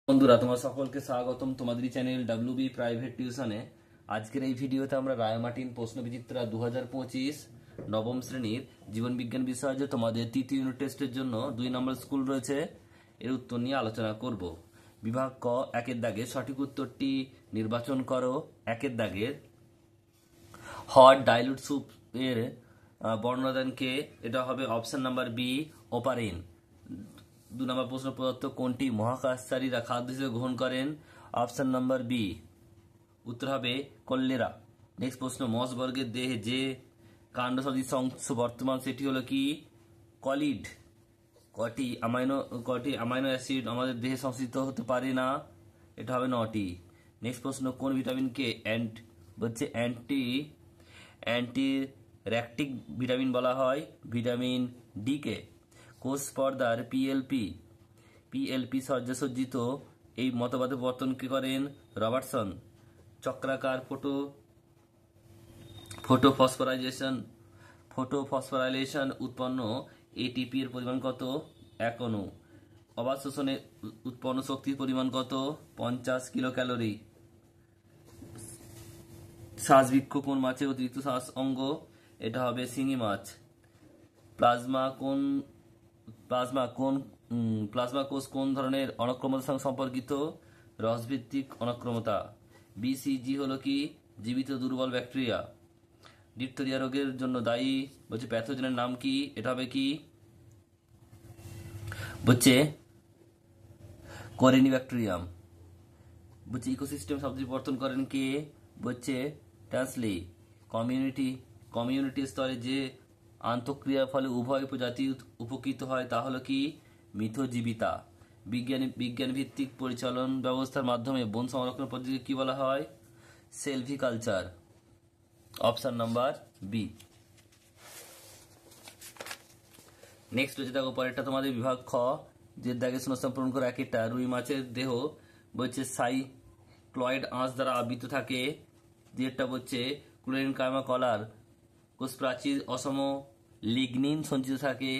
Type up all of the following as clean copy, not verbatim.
বন্ধুরা, তোমার সকলকে স্বাগতম তোমাদের চ্যানেল ডাব্লিউবি প্রাইভেট টিউশনে। আজকের এই ভিডিওতে আমরা রায়মার্টিন প্রশ্নবিচিত্রা 2025 নবম শ্রেণীর জীবন বিজ্ঞান বিষয়ে যে তোমাদের তৃতীয় ইউনিট টেস্টের জন্য 2 নম্বর স্কুল রয়েছে এর উত্তর নিয়ে আলোচনা করব। বিভাগ ক, একের দাগে সঠিক উত্তরটি নির্বাচন করো। একের দাগের হট ডাইলুট স্যুপ এর বর্ণনাদানকে, এটা হবে অপশন নাম্বার বি, ওপারিন। 2 নম্বর প্রশ্ন, প্রদত্ত কোনটি মহাকাশচারীরা খাদ্য হিসেবে গ্রহণ করেন? অপশন নাম্বার বি, উত্তর হবে কল্লেরা। নেক্সট প্রশ্ন, মসবর্গের দেহে যে কাণ্ড সদৃশ অংশ বর্তমান সেটি হলো কি? কলিড। কটি অ্যামাইনো অ্যাসিড আমাদের দেহে সংশ্লিষ্ট হতে পারে না? এটা হবে 9টি। নেক্সট প্রশ্ন, কোন ভিটামিনকে অ্যান্টি র্যাকটিক ভিটামিন বলা হয়? ভিটামিন ডি কে। কোষ পর্দার পিএলপি সজ্জিত এই মতবাদে প্রবর্তন কি করেন? রবার্টসন। চক্রাকার ফটোফসফোরাইলেশন উৎপন্ন এটিপি এর পরিমাণ কত? 1 অণু। অবাধ শোষণে উৎপন্ন শক্তির পরিমাণ কত? 50 কিলো ক্যালোরি। শ্বাসবৃক্ষ কোন মাছের অতিরিক্ত শ্বাস অঙ্গ? এটা হবে শিঙি মাছ। প্লাজমা কোষ কোন ধরনের অনক্রমতার সঙ্গে সম্পর্কিত? রসভিত্তিক অনক্রমতা। বিসিজি হলো কি? জীবিত দুর্বল ব্যাকটেরিয়া। ডিপথেরিয়া রোগের জন্য দায়ী প্যাথোজেনের নাম কি? এটা হবে কি? কোরিনিব্যাকটেরিয়াম। ইকোসিস্টেম শব্দটি প্রবর্তন করেন কে? ট্যান্সলি। কমিউনিটি স্তরে যে আন্তঃক্রিয়ার ফলে উভয় প্রজাতি উপকৃত হয় তা হলো কি? মিথজীবিতা। বিজ্ঞান ভিত্তিক পরিচালন ব্যবস্থার মাধ্যমে বন সংরক্ষণ পদ্ধতিকে কি বলা হয়? Silviculture. Option number B. Next হচ্ছে দেখো পরেরটা তোমাদের বিভাগ খ, যে দাগে শূন্যস্থান পূরণ করে। একটা রুই মাছের দেহ সাইক্লয়েড আঁশ দ্বারা আবৃত থাকে। যেটা ক্লোরিন কার্মা কলার কোষ প্রাচীর অসম লিগনিন সঞ্চিত থাকে।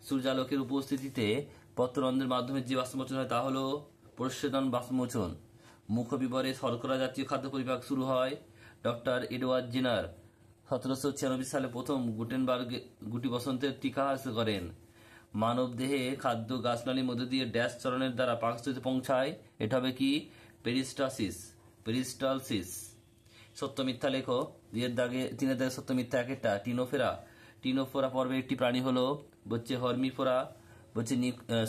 সূর্যালোকের উপস্থিতিতে পত্ররন্ধ্রের মাধ্যমে যে বাষ্পমোচন হয় তা হলো প্রস্বেদন বাষ্পমোচন। মুখবিবরে শর্করা জাতীয় খাদ্য পরিপাক শুরু হয়। ডক্টর এডওয়ার্ড জেনার 1796 সালে প্রথম গুটি বসন্তের টিকা হাসিল করেন। মানব দেহে খাদ্য গাছনালীর মধ্যে দিয়ে ড্যাশ চরণের দ্বারা পাকস্থলিতে পৌঁছায়। এটা হবে কি? পেরিস্টালসিস। সত্য মিথ্যা লেখো। 3 দাগে সত্য মিথ্যা। একটা টিনোফোরা পর্বের একটি প্রাণী হলো হর্মিফোরা।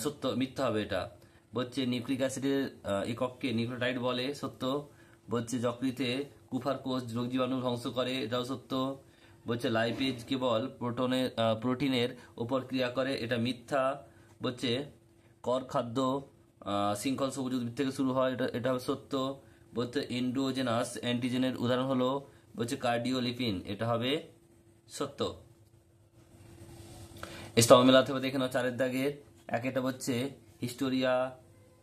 সত্য মিথ্যা হবে এটা। নিউক্লিক অ্যাসিডের একককে নিউক্লিওটাইড বলে। সত্য। যকৃতে কুফার কোষ রোগ জীবাণু ধ্বংস করে। এটাও সত্য। লাইপেজ কেবল প্রোটিনের উপর ক্রিয়া করে। এটা মিথ্যা। কর খাদ্য শৃঙ্খল সবুজ উদ্ভিদ থেকে শুরু হয়। এটা হবে সত্য। এন্ডোজেনাস অ্যান্টিজেনের উদাহরণ হলো কার্ডিওলিপিন। এটা হবে সত্য। স্তম্ভ মেলাতে হবে দেখে নাও 4 দাগের। একটা হিস্টোরিয়া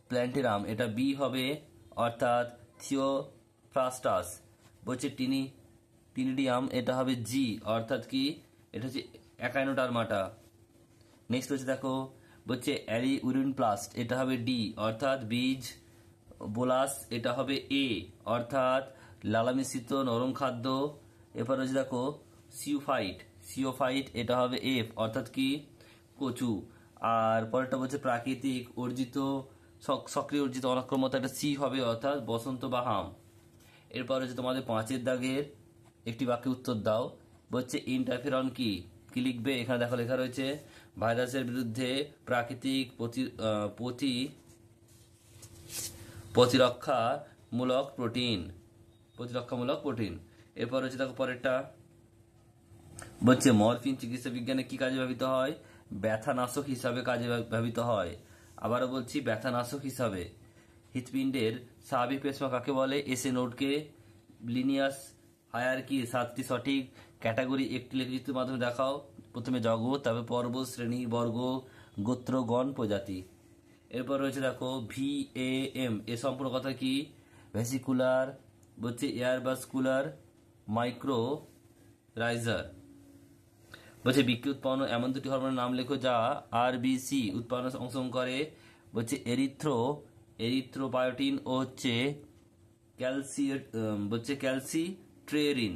প্ল্যান্টেরাম। এটা বি হবে, অর্থাৎ থিওফ্রাস্টাস। টিনিডিয়াম। এটা হবে জি, অর্থাৎ কি? এটা হচ্ছে একাইনোডার্মাটা। নেক্সট দেখো অ্যারিউরিন প্লাস্ট। এটা হবে ডি, অর্থাৎ বীজ। বোলাস। এটা হবে এ, অর্থাৎ লালা মিশ্রিত নরম খাদ্য। এরপর দেখো সিওফাইট। এটা হবে এফ, অর্থাৎ কি? কচু। আর পরেরটা প্রাকৃতিক সক্রিয় অর্জিত অনাক্রমতা। এটা সি হবে, অর্থাৎ বসন্ত বা হাম। এরপর তোমাদের 5 দাগের একটি বাক্যে উত্তর দাও। ইন্টারফেরন কি? কি লিখবে? এখানে দেখো লেখা রয়েছে ভাইরাসের বিরুদ্ধে প্রাকৃতিক প্রতিরক্ষামূলক প্রোটিন। এরপর দেখো পরেরটা মরফিন চিকিৎসা বিজ্ঞানে কি কাজে ব্যবহৃত হয়? ব্যথানাশক হিসাবে কাজে ব্যবহৃত হয়। আবারও ব্যথানাশক হিসাবে। হৃৎপিণ্ডের স্বাভাবিক পেসমা কাকে বলে? এসএ নোডকে। লিনিয়াস হায়ারার্কি 7টি সঠিক ক্যাটাগরি একটি লেখচিত্রের মাধ্যমে দেখাও। প্রথমে জগৎ, তারপরে পর্বত, শ্রেণী, বর্গ, গোত্র, গণ, প্রজাতি। এরপর রয়েছে দেখো VAM। এ সম্পূর্ণ কথা কি? Vesicular arbuscular mycorrhiza. বৃক্কি উৎপন্ন এমন 2টি হরমোনের নাম লেখো যা RBC উৎপাদনে অংশগ্রহণ করে। বলছে এরিথ্রোবায়োটিন ও হচ্ছে ক্যালসিট্রেরিন।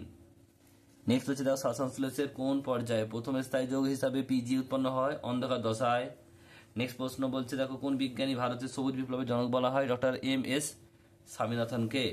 নেক্সট হচ্ছে দেখো শ্বাসংশ্লেষের কোন পর্যায়ে প্রথম স্থায়ী যৌগ হিসাবে পিজি উৎপন্ন হয়? অন্ধকার দশায়। নেক্সট প্রশ্ন বলছে দেখো কোন বিজ্ঞানী ভারতের সবুজ বিপ্লবের জনক বলা হয়? Doctor M S স্বামীনাথনকে।